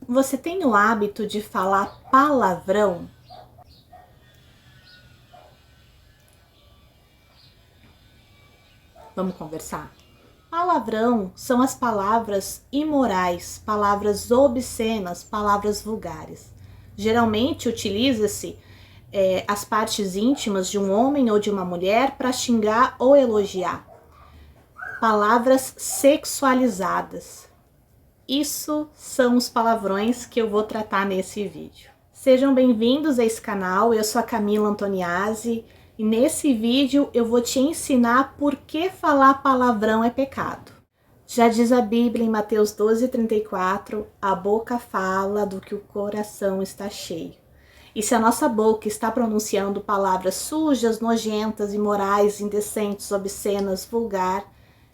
Você tem o hábito de falar palavrão? Vamos conversar? Palavrão são as palavras imorais, palavras obscenas, palavras vulgares. Geralmente utiliza-se as partes íntimas de um homem ou de uma mulher para xingar ou elogiar. Palavras sexualizadas. Isso são os palavrões que eu vou tratar nesse vídeo. Sejam bem-vindos a esse canal, eu sou a Camila Antoniazzi e nesse vídeo eu vou te ensinar por que falar palavrão é pecado. Já diz a Bíblia em Mateus 12:34, a boca fala do que o coração está cheio. E se a nossa boca está pronunciando palavras sujas, nojentas, imorais, indecentes, obscenas, vulgar,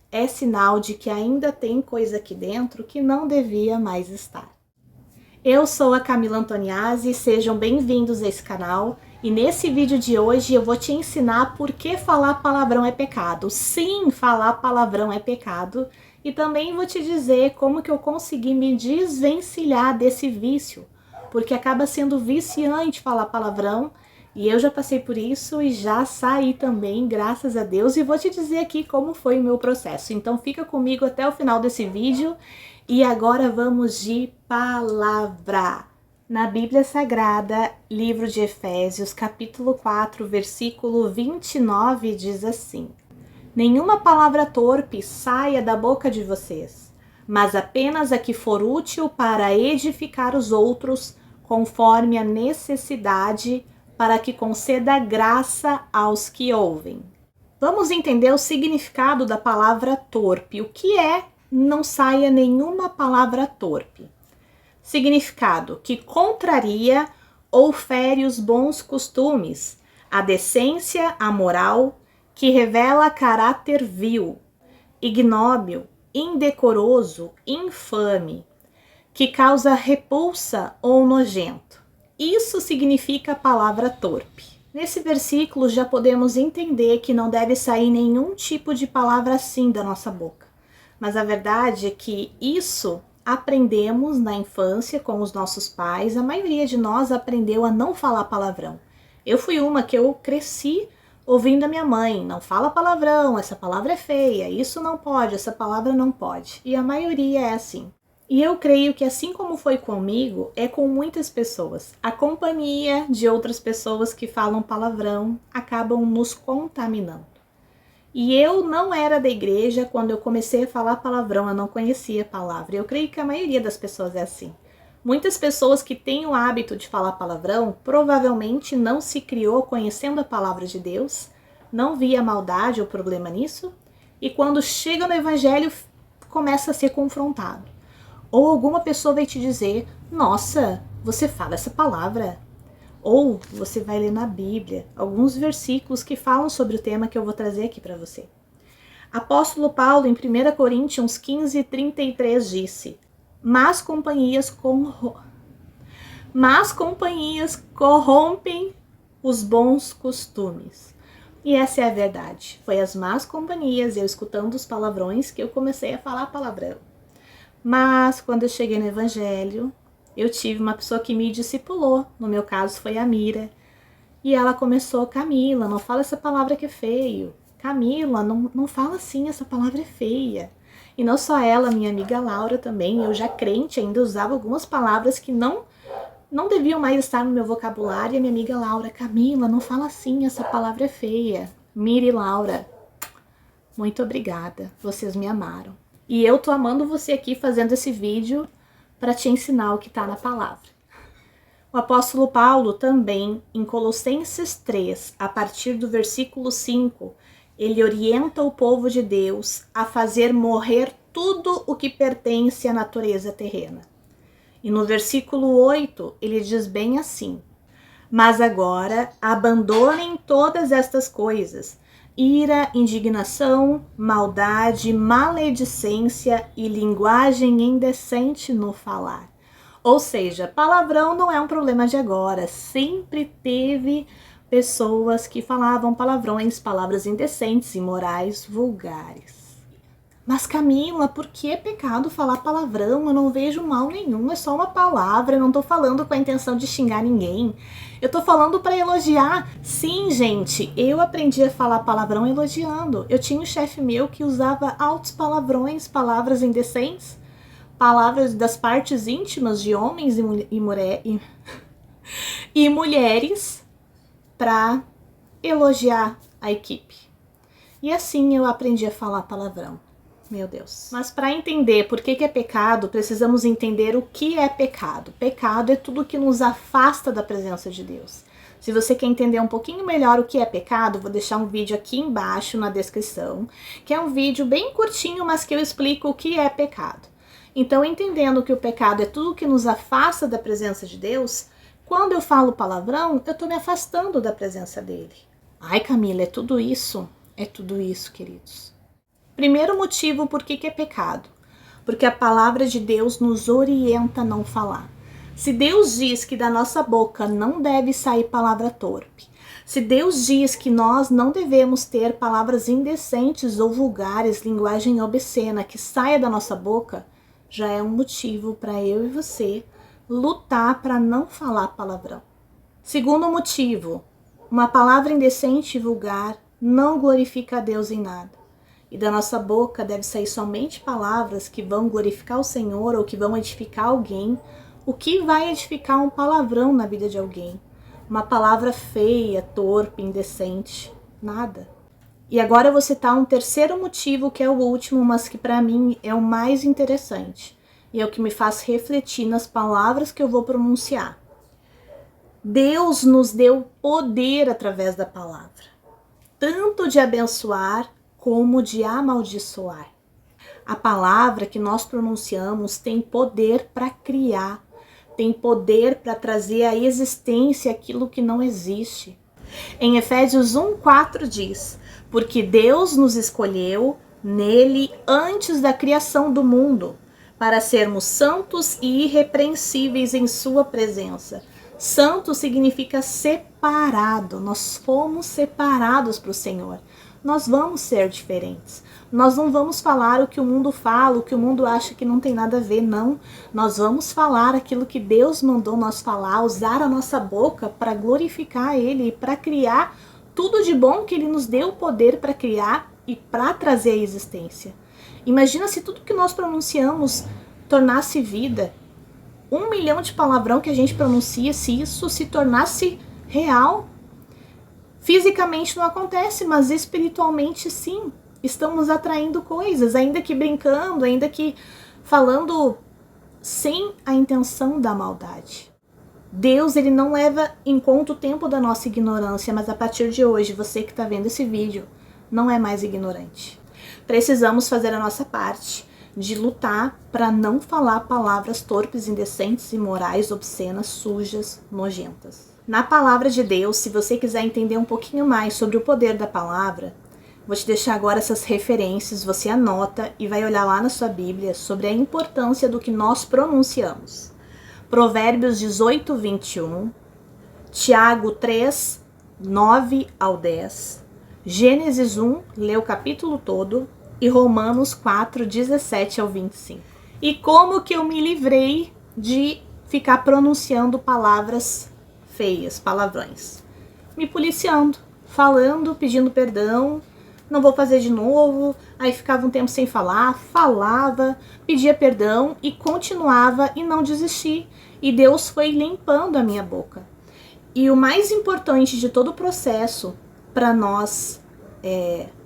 é sinal de que ainda tem coisa aqui dentro que não devia mais estar. Eu sou a Camila Antoniazzi, sejam bem-vindos a esse canal e nesse vídeo de hoje eu vou te ensinar por que falar palavrão é pecado. Sim, falar palavrão é pecado e também vou te dizer como que eu consegui me desvencilhar desse vício, porque acaba sendo viciante falar palavrão. E eu já passei por isso e já saí também, graças a Deus, e vou te dizer aqui como foi o meu processo. Então fica comigo até o final desse vídeo e agora vamos de palavra. Na Bíblia Sagrada, livro de Efésios, capítulo 4, versículo 29, diz assim: nenhuma palavra torpe saia da boca de vocês, mas apenas a que for útil para edificar os outros, conforme a necessidade, para que conceda graça aos que ouvem. Vamos entender o significado da palavra torpe. O que é não saia nenhuma palavra torpe? Significado: que contraria ou fere os bons costumes, a decência, a moral, que revela caráter vil, ignóbil, indecoroso, infame, que causa repulsa ou nojento. Isso significa a palavra torpe. Nesse versículo já podemos entender que não deve sair nenhum tipo de palavra assim da nossa boca. Mas a verdade é que isso aprendemos na infância com os nossos pais. A maioria de nós aprendeu a não falar palavrão. Eu fui uma que eu cresci ouvindo a minha mãe: não fala palavrão, essa palavra é feia, isso não pode, essa palavra não pode. E a maioria é assim. E eu creio que assim como foi comigo, é com muitas pessoas. A companhia de outras pessoas que falam palavrão acabam nos contaminando. E eu não era da igreja quando eu comecei a falar palavrão, eu não conhecia a palavra. Eu creio que a maioria das pessoas é assim. Muitas pessoas que têm o hábito de falar palavrão provavelmente não se criou conhecendo a palavra de Deus, não via maldade ou problema nisso, e quando chega no evangelho começa a ser confrontado. Ou alguma pessoa vai te dizer: nossa, você fala essa palavra. Ou você vai ler na Bíblia alguns versículos que falam sobre o tema que eu vou trazer aqui para você. Apóstolo Paulo, em 1 Coríntios 15:33, disse: Más companhias corrompem os bons costumes. E essa é a verdade. Foi as más companhias, eu escutando os palavrões, que eu comecei a falar palavrão. Mas quando eu cheguei no evangelho, eu tive uma pessoa que me discipulou. No meu caso foi a Mira. E ela começou: Camila, não fala essa palavra que é feio. Camila, não fala assim, essa palavra é feia. E não só ela, minha amiga Laura também. Eu já crente ainda usava algumas palavras que não deviam mais estar no meu vocabulário. E a minha amiga Laura: Camila, não fala assim, essa palavra é feia. Mira e Laura, muito obrigada, vocês me amaram. E eu tô amando você aqui fazendo esse vídeo para te ensinar o que está na palavra. O apóstolo Paulo também, em Colossenses 3, a partir do versículo 5, ele orienta o povo de Deus a fazer morrer tudo o que pertence à natureza terrena. E no versículo 8, ele diz bem assim: mas agora abandonem todas estas coisas: ira, indignação, maldade, maledicência e linguagem indecente no falar. Ou seja, palavrão não é um problema de agora. Sempre teve pessoas que falavam palavrões, palavras indecentes, imorais, vulgares. Mas Camila, por que é pecado falar palavrão? Eu não vejo mal nenhum, é só uma palavra, eu não tô falando com a intenção de xingar ninguém. Eu tô falando para elogiar. Sim, gente, eu aprendi a falar palavrão elogiando. Eu tinha um chefe meu que usava altos palavrões, palavras indecentes, palavras das partes íntimas de homens e mulheres para elogiar a equipe. E assim eu aprendi a falar palavrão. Meu Deus. Mas para entender por que é pecado, precisamos entender o que é pecado. Pecado é tudo que nos afasta da presença de Deus. Se você quer entender um pouquinho melhor o que é pecado, vou deixar um vídeo aqui embaixo na descrição, que é um vídeo bem curtinho, mas que eu explico o que é pecado. Então, entendendo que o pecado é tudo que nos afasta da presença de Deus, quando eu falo palavrão, eu estou me afastando da presença dele. Ai, Camila, é tudo isso? É tudo isso, queridos. Primeiro motivo por que é pecado. Porque a palavra de Deus nos orienta a não falar. Se Deus diz que da nossa boca não deve sair palavra torpe, se Deus diz que nós não devemos ter palavras indecentes ou vulgares, linguagem obscena que saia da nossa boca, já é um motivo para eu e você lutar para não falar palavrão. Segundo motivo, uma palavra indecente e vulgar não glorifica a Deus em nada. E da nossa boca deve sair somente palavras que vão glorificar o Senhor ou que vão edificar alguém. O que vai edificar um palavrão na vida de alguém? Uma palavra feia, torpe, indecente? Nada. E agora eu vou citar um terceiro motivo, que é o último, mas que para mim é o mais interessante. E é o que me faz refletir nas palavras que eu vou pronunciar. Deus nos deu poder através da palavra. Tanto de abençoar como de amaldiçoar. A palavra que nós pronunciamos tem poder para criar, tem poder para trazer à existência aquilo que não existe. Em Efésios 1:4 diz: porque Deus nos escolheu nele antes da criação do mundo, para sermos santos e irrepreensíveis em sua presença. Santo significa separado, nós fomos separados para o Senhor. Nós vamos ser diferentes. Nós não vamos falar o que o mundo fala, o que o mundo acha que não tem nada a ver, não. Nós vamos falar aquilo que Deus mandou nós falar, usar a nossa boca para glorificar Ele e para criar tudo de bom que Ele nos deu o poder para criar e para trazer à existência. Imagina se tudo que nós pronunciamos tornasse vida. 1 milhão de palavrão que a gente pronuncia, se isso se tornasse real. Fisicamente não acontece, mas espiritualmente sim. Estamos atraindo coisas, ainda que brincando, ainda que falando sem a intenção da maldade. Deus, ele não leva em conta o tempo da nossa ignorância, mas a partir de hoje, você que está vendo esse vídeo, não é mais ignorante. Precisamos fazer a nossa parte de lutar para não falar palavras torpes, indecentes, imorais, obscenas, sujas, nojentas. Na palavra de Deus, se você quiser entender um pouquinho mais sobre o poder da palavra, vou te deixar agora essas referências, você anota e vai olhar lá na sua Bíblia sobre a importância do que nós pronunciamos. Provérbios 18:21, Tiago 3, 9 ao 10, Gênesis 1, lê o capítulo todo, e Romanos 4, 17 ao 25. E como que eu me livrei de ficar pronunciando palavras feias, palavrões? Me policiando, falando, pedindo perdão, não vou fazer de novo, aí ficava um tempo sem falar, falava, pedia perdão e continuava e não desisti. E Deus foi limpando a minha boca. E o mais importante de todo o processo para nós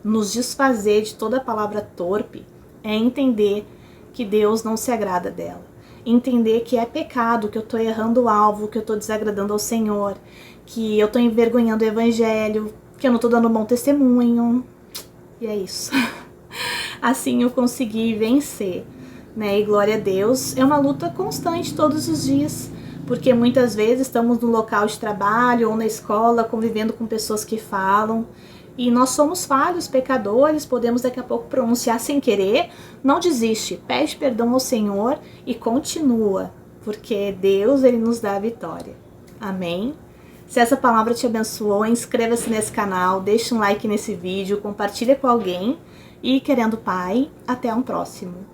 nos desfazer de toda palavra torpe é entender que Deus não se agrada dela. Entender que é pecado, que eu estou errando o alvo, que eu estou desagradando ao Senhor, que eu estou envergonhando o Evangelho, que eu não estou dando bom testemunho. E é isso. Assim eu consegui vencer, né? E glória a Deus. É uma luta constante todos os dias, porque muitas vezes estamos no local de trabalho ou na escola convivendo com pessoas que falam. E nós somos falhos, pecadores, podemos daqui a pouco pronunciar sem querer. Não desiste, pede perdão ao Senhor e continua, porque Deus, ele nos dá a vitória. Amém? Se essa palavra te abençoou, inscreva-se nesse canal, deixe um like nesse vídeo, compartilha com alguém E querendo Pai, até um próximo.